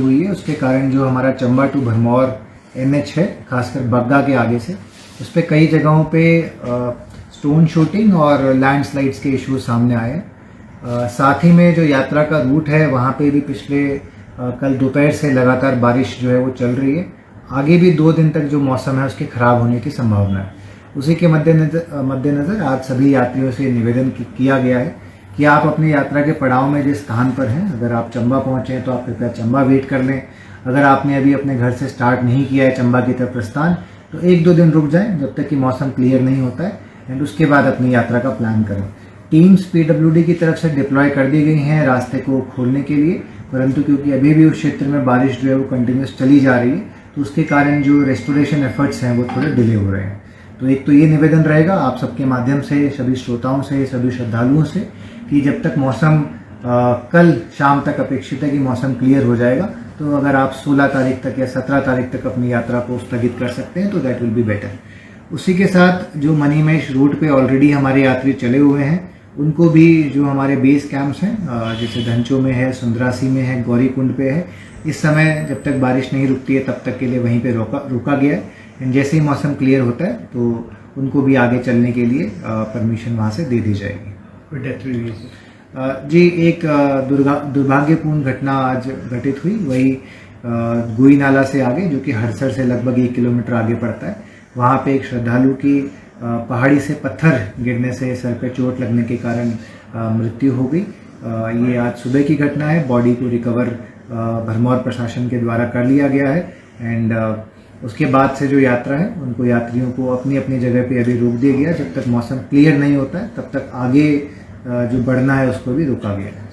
हुई है, उसके कारण जो हमारा चंबा टू भरमौर NH है, खासकर बग्गा के आगे से, उस पर कई जगहों पे स्टोन शूटिंग और लैंडस्लाइड्स के इश्यूज सामने आए हैं। साथ ही में जो यात्रा का रूट है वहाँ पे भी पिछले कल दोपहर से लगातार बारिश जो है वो चल रही है। आगे भी 2 दिन तक जो मौसम है उसके ख़राब होने की संभावना है। उसी के मद्देनज़र आज सभी यात्रियों से निवेदन किया गया है कि आप अपनी यात्रा के पड़ाव में जिस स्थान पर हैं, अगर आप चंबा पहुँचे हैं तो आप कृपया चंबा वेट कर लें। अगर आपने अभी अपने घर से स्टार्ट नहीं किया है चंबा की तरफ प्रस्थान, तो 1-2 दिन रुक जाएं जब तक कि मौसम क्लियर नहीं होता है, एंड उसके बाद अपनी यात्रा का प्लान करें। टीम्स PWD की तरफ से डिप्लॉय कर दी गई हैं रास्ते को खोलने के लिए, परंतु क्योंकि अभी भी उस क्षेत्र में बारिश जो है वो कंटिन्यूस चली जा रही है, तो उसके कारण जो रेस्टोरेशन एफर्ट्स हैं वो थोड़े डिले हो रहे हैं। तो एक तो ये निवेदन रहेगा आप सबके माध्यम से, सभी श्रोताओं से, सभी श्रद्धालुओं से, कि जब तक मौसम कल शाम तक अपेक्षित है कि मौसम क्लियर हो जाएगा, तो अगर आप 16 तारीख तक या 17 तारीख तक अपनी यात्रा को स्थगित कर सकते हैं तो दैट विल बी बेटर। उसी के साथ जो मनीमहेश रूट पे ऑलरेडी हमारे यात्री चले हुए हैं, उनको भी जो हमारे बेस कैंप्स हैं, जैसे धनचो में है, सुंदरासी में है, गौरीकुंड पे है, इस समय जब तक बारिश नहीं रुकती है तब तक के लिए वहीं पे रुका गया है। एंड जैसे ही मौसम क्लियर होता है तो उनको भी आगे चलने के लिए परमिशन वहाँ से दे दी जाएगी। कोई डेथ हुई है? जी, एक दुर्भाग्यपूर्ण घटना आज घटित हुई, वही गुई नाला से आगे, जो कि हड़सर से लगभग 1 किलोमीटर आगे पड़ता है। वहाँ पे एक श्रद्धालु की पहाड़ी से पत्थर गिरने से सर पे चोट लगने के कारण मृत्यु हो गई। ये आज सुबह की घटना है। बॉडी को रिकवर भरमौर प्रशासन के द्वारा कर लिया गया है, एंड उसके बाद से जो यात्रा है उनको यात्रियों को अपनी अपनी जगह पे अभी रोक दिया गया। जब तक मौसम क्लियर नहीं होता है तब तक आगे जो बढ़ना है उसको भी रोका गया है।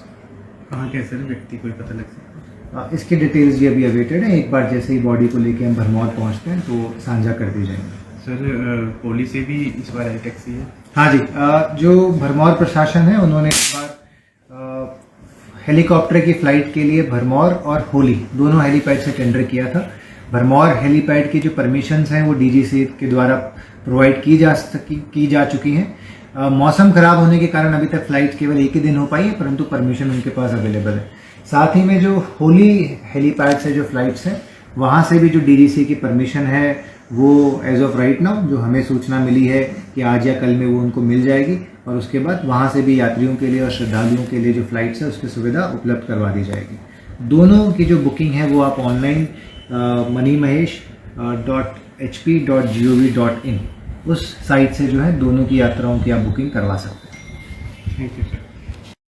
कहाँ के सर व्यक्ति कोई पता लग सकता है? इसकी डिटेल्स ये अभी अवेटेड है। एक बार जैसे ही बॉडी को लेके हम भरमौर पहुंचते हैं तो साझा कर दी जाएंगे। सर होली से भी इस बार आई टैक्सी है? हाँ जी, जो भरमौर प्रशासन है उन्होंने इस बार हेलीकॉप्टर की फ्लाइट के लिए भरमौर और होली दोनों हेलीपैड से टेंडर किया था। भरमौर हेलीपैड की जो परमिशंस हैं वो DGC के द्वारा प्रोवाइड की जा चुकी हैं। मौसम खराब होने के कारण अभी तक फ्लाइट केवल 1 ही दिन हो पाई है, परंतु परमिशन उनके पास अवेलेबल है। साथ ही में जो होली हेलीपैड से जो फ्लाइट्स हैं वहाँ से भी जो DGC की परमिशन है वो एज ऑफ राइट नाउ जो हमें सूचना मिली है कि आज या कल में वो उनको मिल जाएगी, और उसके बाद वहाँ से भी यात्रियों के लिए और श्रद्धालुओं के लिए जो फ्लाइट्स है उसकी सुविधा उपलब्ध करवा दी जाएगी। दोनों की जो बुकिंग है वो आप ऑनलाइन moneymahesh.hp.gov.in उस साइट से जो है दोनों की यात्राओं की आप बुकिंग करवा सकते हैं। Thank you sir.